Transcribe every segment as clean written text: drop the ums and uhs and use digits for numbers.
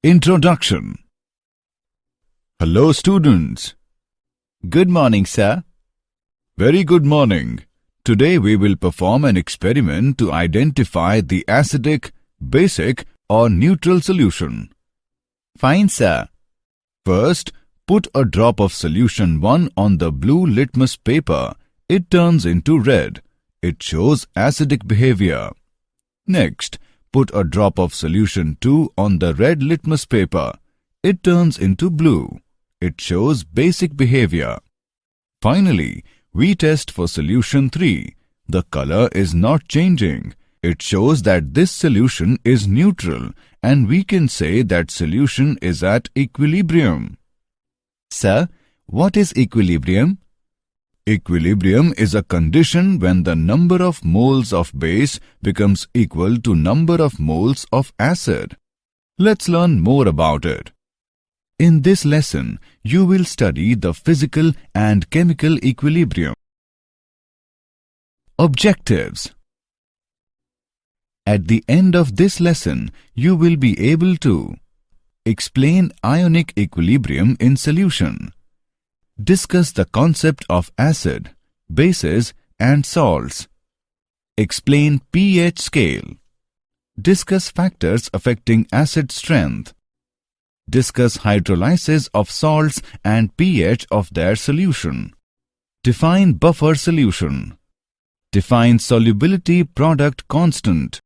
Introduction. Hello students. Good morning, sir. Very good morning. Today we will perform an experiment to identify the acidic, basic or neutral solution. Fine, sir. First, put a drop of solution 1 on the blue litmus paper. It turns into red. It shows acidic behavior. Next, put a drop of solution 2 on the red litmus paper. It turns into blue. It shows basic behavior. Finally, we test for solution 3. The color is not changing. It shows that this solution is neutral, and we can say that solution is at equilibrium. Sir, what is equilibrium? Equilibrium is a condition when the number of moles of base becomes equal to number of moles of acid. Let's learn more about it. In this lesson, you will study the physical and chemical equilibrium. Objectives. At the end of this lesson, you will be able to explain ionic equilibrium in solution, discuss the concept of acid, bases and salts, explain pH scale, discuss factors affecting acid strength, discuss hydrolysis of salts and pH of their solution, define buffer solution, define solubility product constant.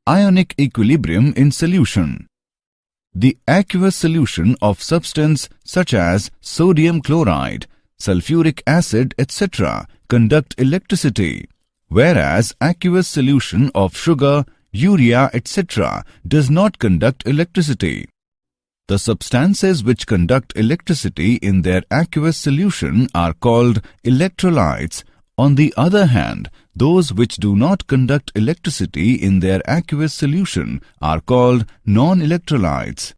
Ionic equilibrium in solution. The aqueous solution of substance such as sodium chloride, sulfuric acid, etc. conduct electricity, whereas aqueous solution of sugar, urea, etc. does not conduct electricity. The substances which conduct electricity in their aqueous solution are called electrolytes. On the other hand, those which do not conduct electricity in their aqueous solution are called non-electrolytes.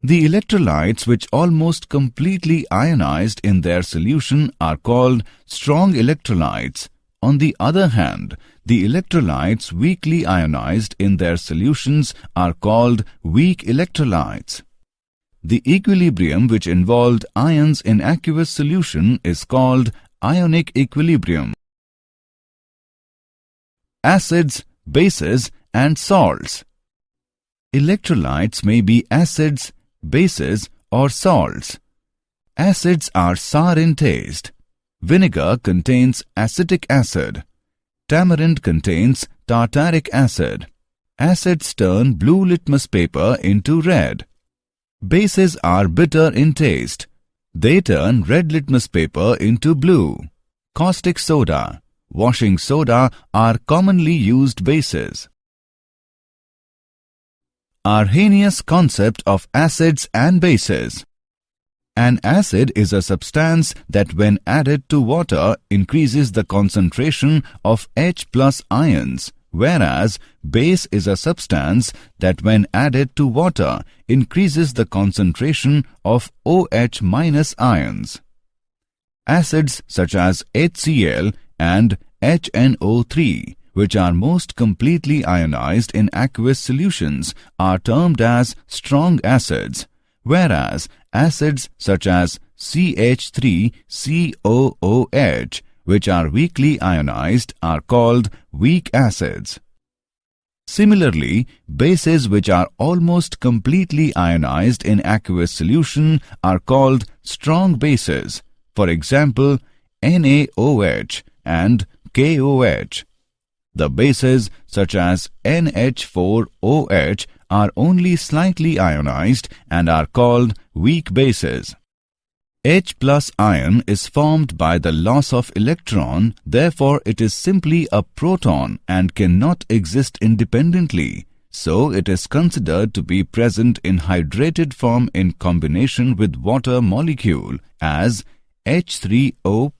The electrolytes which almost completely ionized in their solution are called strong electrolytes. On the other hand, the electrolytes weakly ionized in their solutions are called weak electrolytes. The equilibrium which involved ions in aqueous solution is called ionic equilibrium. Acids, bases and salts. Electrolytes may be acids, bases or salts. Acids are sour in taste. Vinegar contains acetic acid. Tamarind contains tartaric acid. Acids turn blue litmus paper into red. Bases are bitter in taste. They turn red litmus paper into blue. Caustic soda, washing soda are commonly used bases. Arrhenius concept of acids and bases. An acid is a substance that when added to water increases the concentration of H+ ions, whereas base is a substance that when added to water increases the concentration of OH- ions. Acids such as HCl and HNO3, which are most completely ionized in aqueous solutions, are termed as strong acids, whereas acids such as CH3COOH, which are weakly ionized, are called weak acids. Similarly, bases which are almost completely ionized in aqueous solution are called strong bases. For example, NaOH and KOH. The bases such as NH4OH are only slightly ionized and are called weak bases. H+ ion is formed by the loss of electron, therefore it is simply a proton and cannot exist independently. So it is considered to be present in hydrated form in combination with water molecule as H3O+.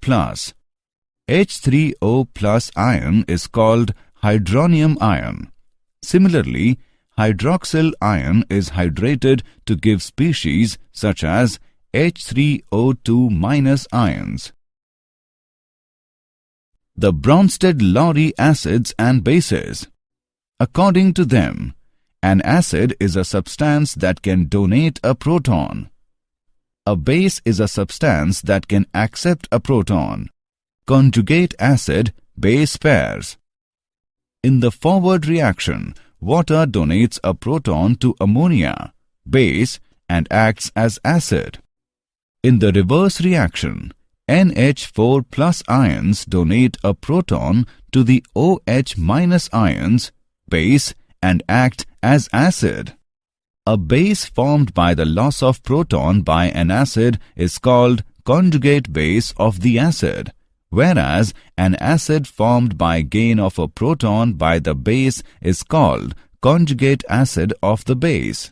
H3O+ ion is called hydronium ion. Similarly, hydroxyl ion is hydrated to give species such as H3O2- ions. The Bronsted-Lowry acids and bases. According to them, An acid is a substance that can donate a proton. A base is a substance that can accept a proton. Conjugate acid-base pairs. In the forward reaction, water donates a proton to ammonia, base, and acts as acid. In the reverse reaction, NH4 plus ions donate a proton to the OH minus ions, base, and act as acid. A base formed by the loss of proton by an acid is called conjugate base of the acid, whereas an acid formed by gain of a proton by the base is called conjugate acid of the base.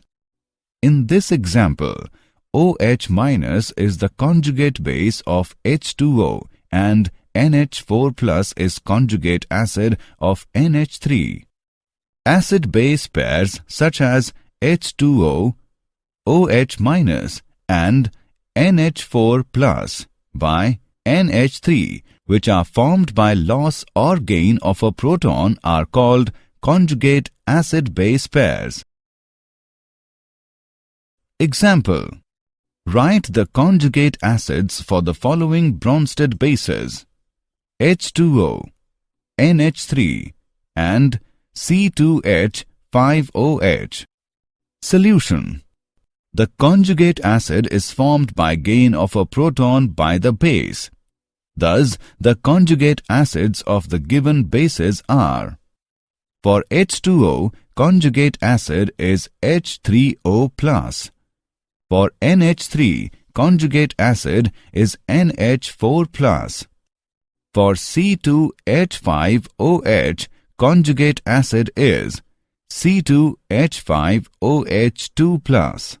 In this example, OH minus is the conjugate base of H2O and NH4 plus is conjugate acid of NH3. Acid-base pairs such as H2O, OH minus and NH4 plus by NH3, which are formed by loss or gain of a proton, are called conjugate acid-base pairs. Example: write the conjugate acids for the following Bronsted bases: H2O, NH3 and C2H5OH. Solution: the conjugate acid is formed by gain of a proton by the base. Thus, the conjugate acids of the given bases are: for H2O, conjugate acid is H3O+. For NH3, conjugate acid is NH4+. For C2H5OH, conjugate acid is C2H5OH2+.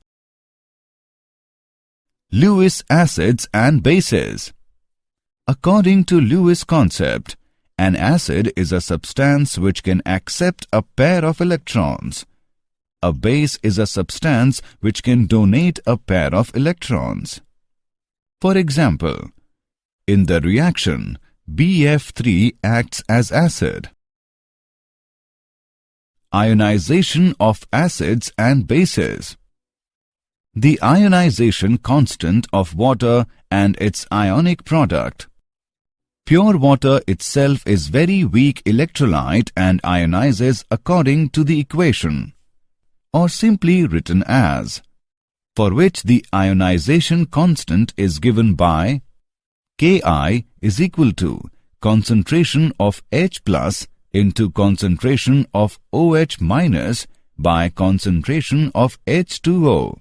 Lewis acids and bases. According to Lewis concept, an acid is a substance which can accept a pair of electrons. A base is a substance which can donate a pair of electrons. For example, in the reaction, BF3 acts as acid. Ionization of acids and bases. The ionization constant of water and its ionic product. Pure water itself is very weak electrolyte and ionizes according to the equation, or simply written as, for which the ionization constant is given by Ki is equal to concentration of H plus into concentration of OH minus by concentration of H2O.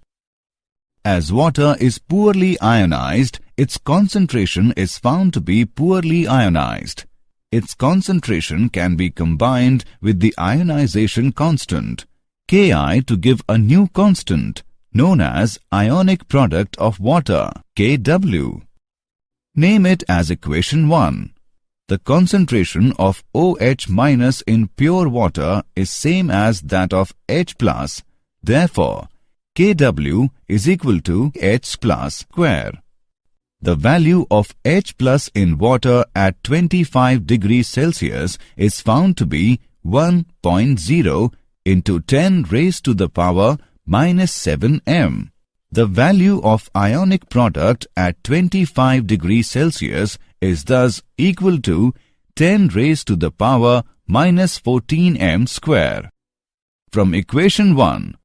As water is poorly ionized, its concentration is found to be poorly ionized. Its concentration can be combined with the ionization constant, Ki, to give a new constant, known as ionic product of water, Kw. Name it as equation 1. The concentration of OH minus in pure water is same as that of H plus. Therefore, Kw is equal to H plus square. The value of H plus in water at 25 degrees Celsius is found to be 1.0 into 10 raised to the power minus 7 m. The value of ionic product at 25 degrees Celsius is thus equal to 10 raised to the power minus 14 m square. From equation 1,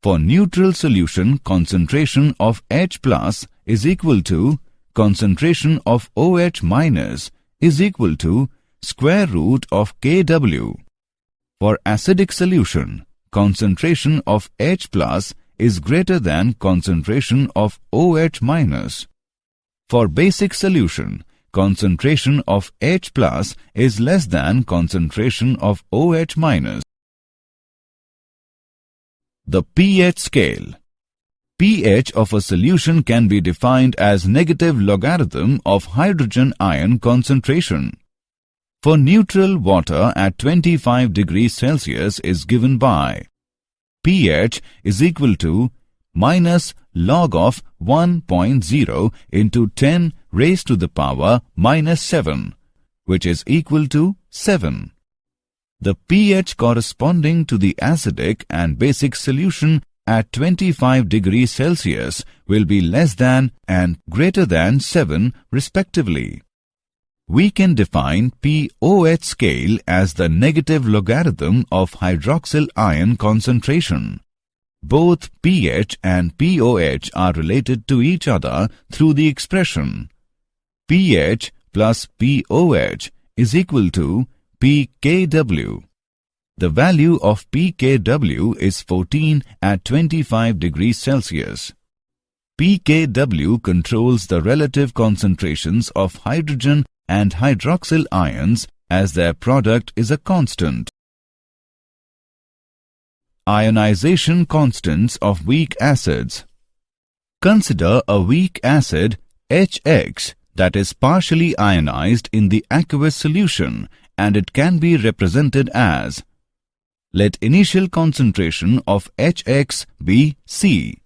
for neutral solution, concentration of H plus is equal to concentration of OH minus is equal to square root of Kw. For acidic solution, concentration of H plus is greater than concentration of OH minus. For basic solution, concentration of H plus is less than concentration of OH minus. The pH scale. pH of a solution can be defined as negative logarithm of hydrogen ion concentration. For neutral water at 25 degrees Celsius is given by pH is equal to minus log of 1.0 into 10 raised to the power minus 7, which is equal to 7. The pH corresponding to the acidic and basic solution at 25 degrees Celsius will be less than and greater than 7 respectively. We can define pOH scale as the negative logarithm of hydroxyl ion concentration. Both pH and pOH are related to each other through the expression pH plus pOH is equal to pKw. The value of pKw is 14 at 25 degrees Celsius. pKw controls the relative concentrations of hydrogen and hydroxyl ions as their product is a constant. Ionization constants of weak acids. Consider a weak acid HX that is partially ionized in the aqueous solution, and it can be represented as: let initial concentration of HX be C.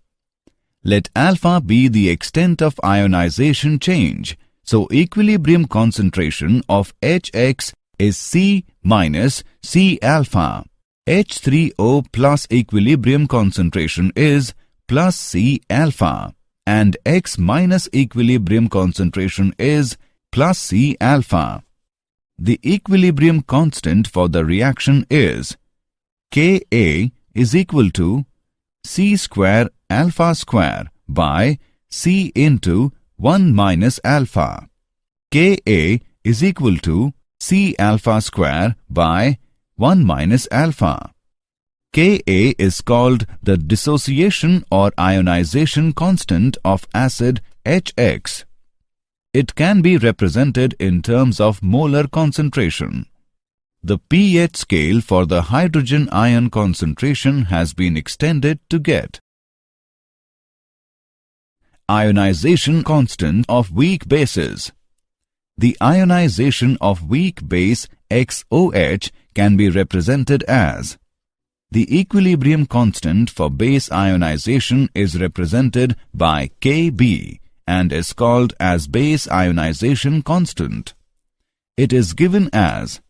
Let alpha be the extent of ionization change. So equilibrium concentration of HX is C minus C alpha. H3O plus equilibrium concentration is plus C alpha, and X minus equilibrium concentration is plus C alpha. The equilibrium constant for the reaction is Ka is equal to C square alpha square by C into 1 minus alpha. Ka is equal to C alpha square by 1 minus alpha. Ka is called the dissociation or ionization constant of acid HX. It can be represented in terms of molar concentration. The pH scale for the hydrogen ion concentration has been extended to get ionization constant of weak bases. The ionization of weak base XOH can be represented as: the equilibrium constant for base ionization is represented by Kb and is called as base ionization constant. It is given as: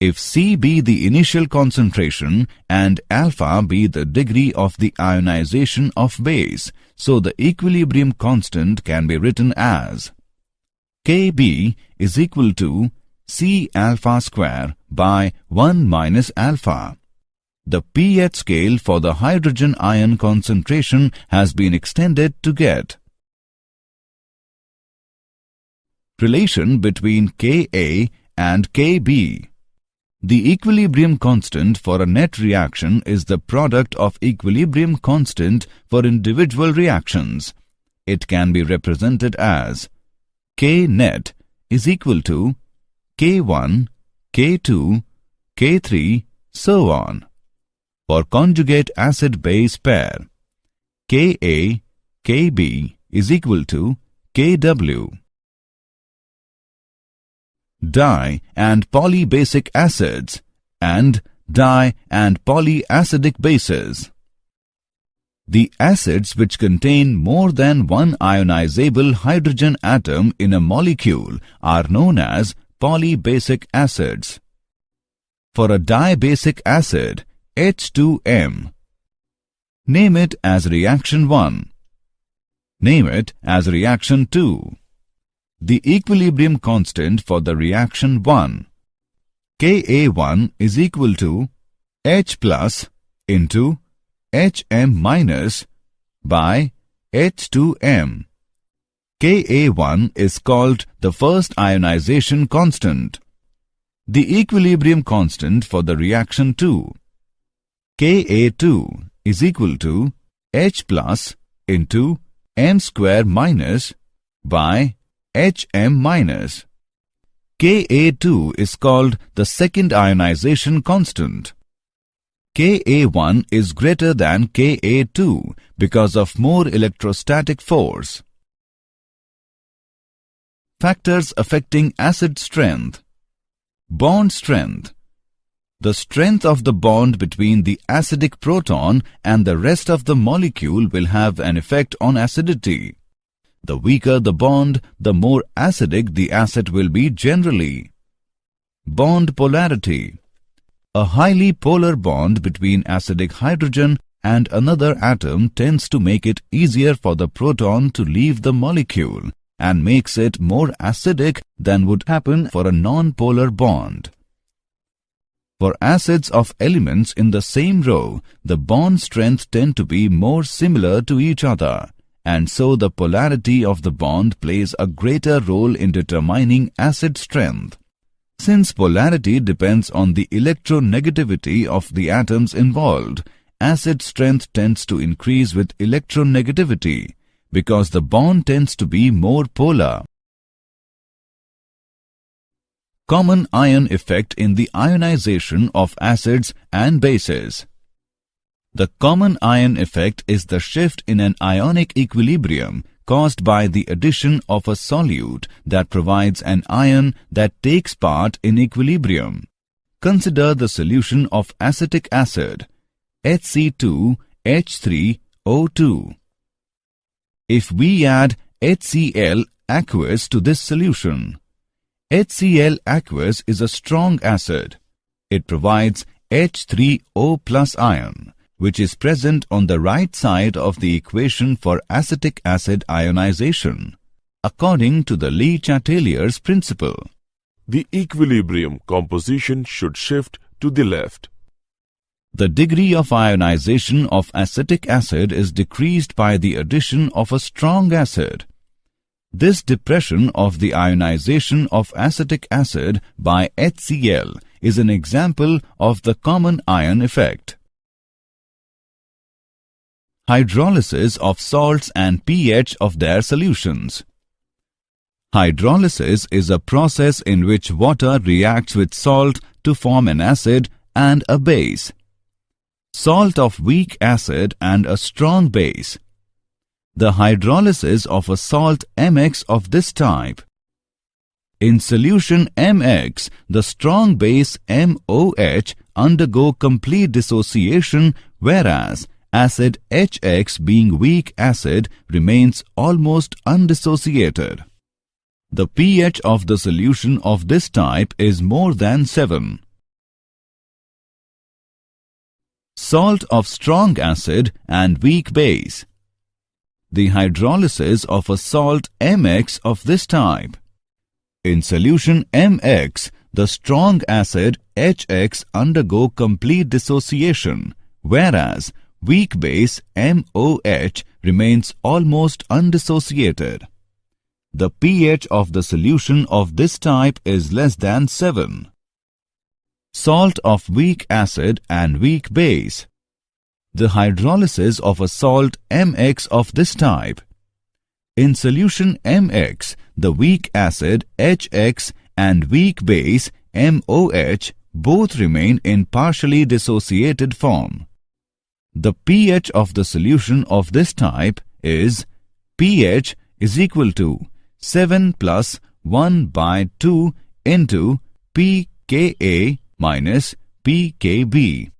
if C be the initial concentration and alpha be the degree of the ionization of base, so the equilibrium constant can be written as Kb is equal to C alpha square by 1 minus alpha. The pH scale for the hydrogen ion concentration has been extended to get relation between Ka and Kb. The equilibrium constant for a net reaction is the product of equilibrium constant for individual reactions. It can be represented as K net is equal to K1, K2, K3, so on. For conjugate acid-base pair, Ka, Kb is equal to Kw. Di- and polybasic acids and di- and polyacidic bases. The acids which contain more than one ionizable hydrogen atom in a molecule are known as polybasic acids. For a dibasic acid, H2M, name it as reaction 1. Name it as reaction 2. The equilibrium constant for the reaction 1, Ka1 is equal to H plus into Hm minus by H2M. Ka1 is called the first ionization constant. The equilibrium constant for the reaction 2, Ka2 is equal to H plus into M square minus by Hm minus. Ka2 is called the second ionization constant. Ka1 is greater than Ka2 because of more electrostatic force. Factors affecting acid strength. Bond strength. The strength of the bond between the acidic proton and the rest of the molecule will have an effect on acidity. The weaker the bond, the more acidic the acid will be generally. Bond polarity. A highly polar bond between acidic hydrogen and another atom tends to make it easier for the proton to leave the molecule and makes it more acidic than would happen for a non-polar bond. For acids of elements in the same row, the bond strength tend to be more similar to each other, and so the polarity of the bond plays a greater role in determining acid strength. Since polarity depends on the electronegativity of the atoms involved, acid strength tends to increase with electronegativity because the bond tends to be more polar. Common ion effect in the ionization of acids and bases. The common ion effect is the shift in an ionic equilibrium caused by the addition of a solute that provides an ion that takes part in equilibrium. Consider the solution of acetic acid, HC2H3O2. If we add HCl aqueous to this solution, HCl aqueous is a strong acid. It provides H3O plus ion, which is present on the right side of the equation for acetic acid ionization, according to the Le-Chatelier's principle. The equilibrium composition should shift to the left. The degree of ionization of acetic acid is decreased by the addition of a strong acid. This depression of the ionization of acetic acid by HCl is an example of the common ion effect. Hydrolysis of salts and pH of their solutions. Hydrolysis is a process in which water reacts with salt to form an acid and a base. Salt of weak acid and a strong base. The hydrolysis of a salt MX of this type. In solution MX, the strong base MOH undergo complete dissociation, whereas acid HX, being weak acid, remains almost undissociated. The pH of the solution of this type is more than 7. Salt of strong acid and weak base. The hydrolysis of a salt MX of this type. In solution MX, the strong acid HX undergo complete dissociation, whereas weak base MOH remains almost undissociated. The pH of the solution of this type is less than 7. Salt of weak acid and weak base. The hydrolysis of a salt MX of this type. In solution MX, the weak acid HX and weak base MOH both remain in partially dissociated form. The pH of the solution of this type is pH is equal to 7 plus 1 by 2 into pKa minus pKb.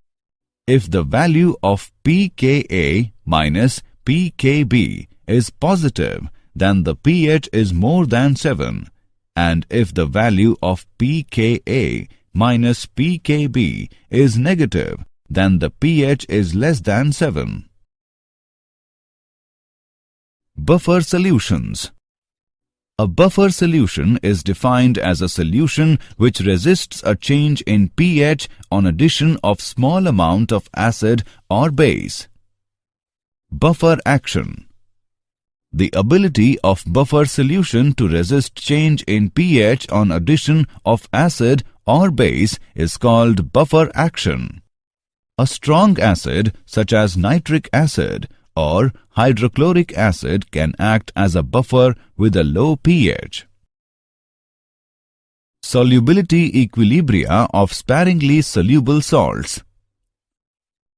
If the value of pKa minus pKb is positive, then the pH is more than 7, and if the value of pKa minus pKb is negative, then the pH is less than 7. Buffer solutions. A buffer solution is defined as a solution which resists a change in pH on addition of small amount of acid or base. Buffer action. The ability of buffer solution to resist change in pH on addition of acid or base is called buffer action. A strong acid such as nitric acid or hydrochloric acid can act as a buffer with a low pH. Solubility equilibria of sparingly soluble salts.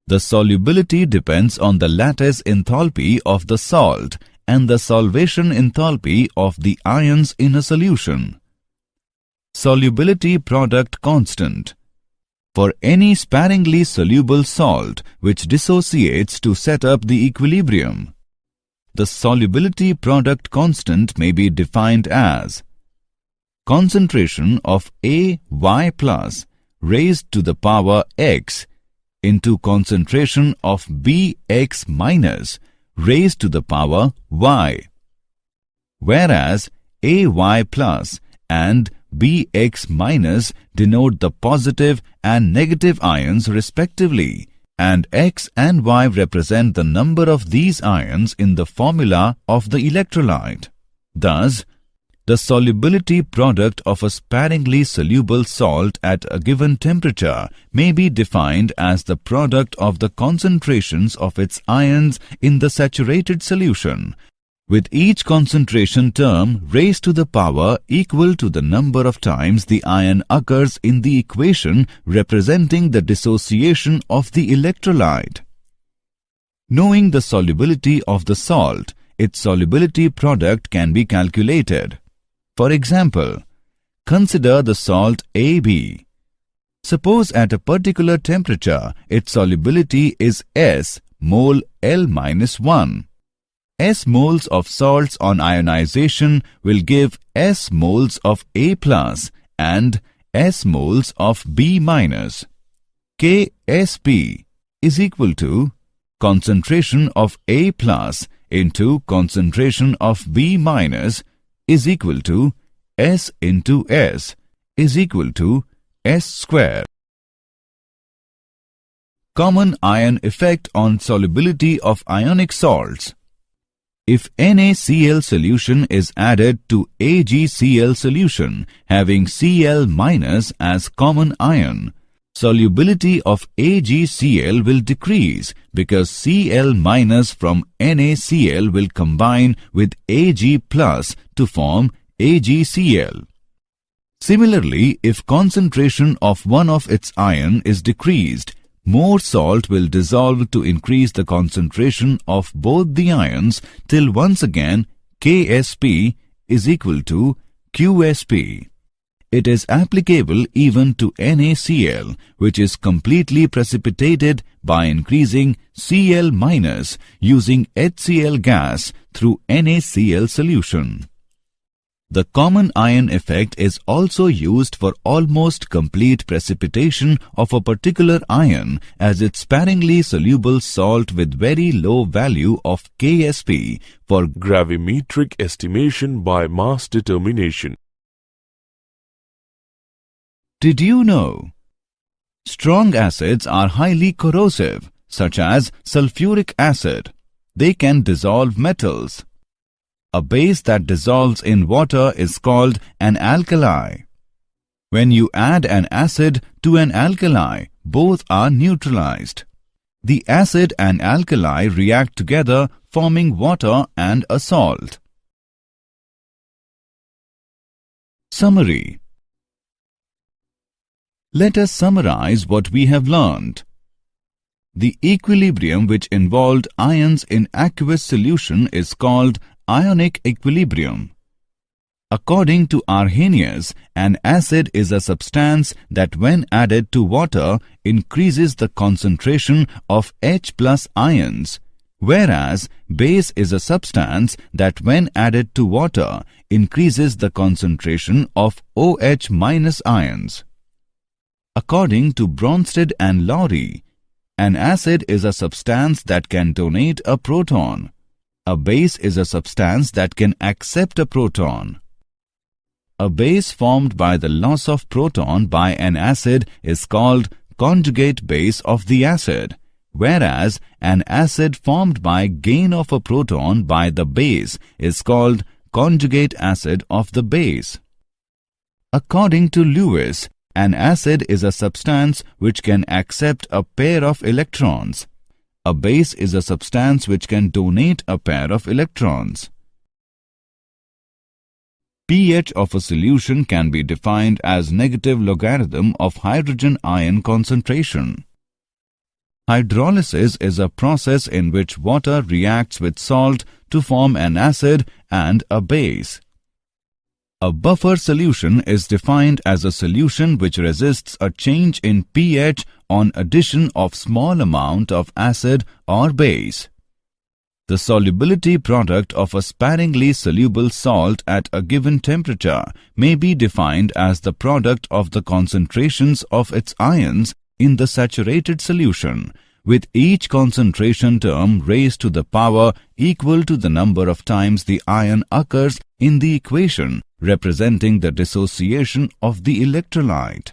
The solubility depends on the lattice enthalpy of the salt and the solvation enthalpy of the ions in a solution. Solubility product constant. For any sparingly soluble salt which dissociates to set up the equilibrium, the solubility product constant may be defined as concentration of AY plus raised to the power x into concentration of Bx minus raised to the power y, whereas Ay plus and Bx minus denote the positive and negative ions respectively, and X and Y represent the number of these ions in the formula of the electrolyte. Thus, the solubility product of a sparingly soluble salt at a given temperature may be defined as the product of the concentrations of its ions in the saturated solution, with each concentration term raised to the power equal to the number of times the ion occurs in the equation representing the dissociation of the electrolyte. Knowing the solubility of the salt, its solubility product can be calculated. For example, consider the salt AB. Suppose at a particular temperature, its solubility is S mole L-1. S moles of salts on ionization will give S moles of A plus and S moles of B minus. KSP is equal to concentration of A plus into concentration of B minus is equal to S into S is equal to S square. Common ion effect on solubility of ionic salts. If NaCl solution is added to AgCl solution having Cl minus as common ion, solubility of AgCl will decrease because Cl minus from NaCl will combine with Ag plus to form AgCl. Similarly, if concentration of one of its ion is decreased, more salt will dissolve to increase the concentration of both the ions till once again KSP is equal to QSP. It is applicable even to NaCl, which is completely precipitated by increasing Cl minus using HCl gas through NaCl solution. The common ion effect is also used for almost complete precipitation of a particular ion as its sparingly soluble salt with very low value of KSP for gravimetric estimation by mass determination. Did you know? Strong acids are highly corrosive, such as sulfuric acid. They can dissolve metals. A base that dissolves in water is called an alkali. When you add an acid to an alkali, both are neutralized. The acid and alkali react together, forming water and a salt. Summary. Let us summarize what we have learned. The equilibrium which involved ions in aqueous solution is called Ionic equilibrium. According to Arrhenius, an acid is a substance that when added to water increases the concentration of H plus ions, whereas base is a substance that when added to water increases the concentration of OH minus ions. According to Bronsted and Lowry, an acid is a substance that can donate a proton. A base is a substance that can accept a proton. A base formed by the loss of proton by an acid is called conjugate base of the acid, whereas an acid formed by gain of a proton by the base is called conjugate acid of the base. According to Lewis, an acid is a substance which can accept a pair of electrons. A base is a substance which can donate a pair of electrons. pH of a solution can be defined as negative logarithm of hydrogen ion concentration. Hydrolysis is a process in which water reacts with salt to form an acid and a base. A buffer solution is defined as a solution which resists a change in pH on addition of small amount of acid or base. The solubility product of a sparingly soluble salt at a given temperature may be defined as the product of the concentrations of its ions in the saturated solution, with each concentration term raised to the power equal to the number of times the ion occurs in the equation representing the dissociation of the electrolyte.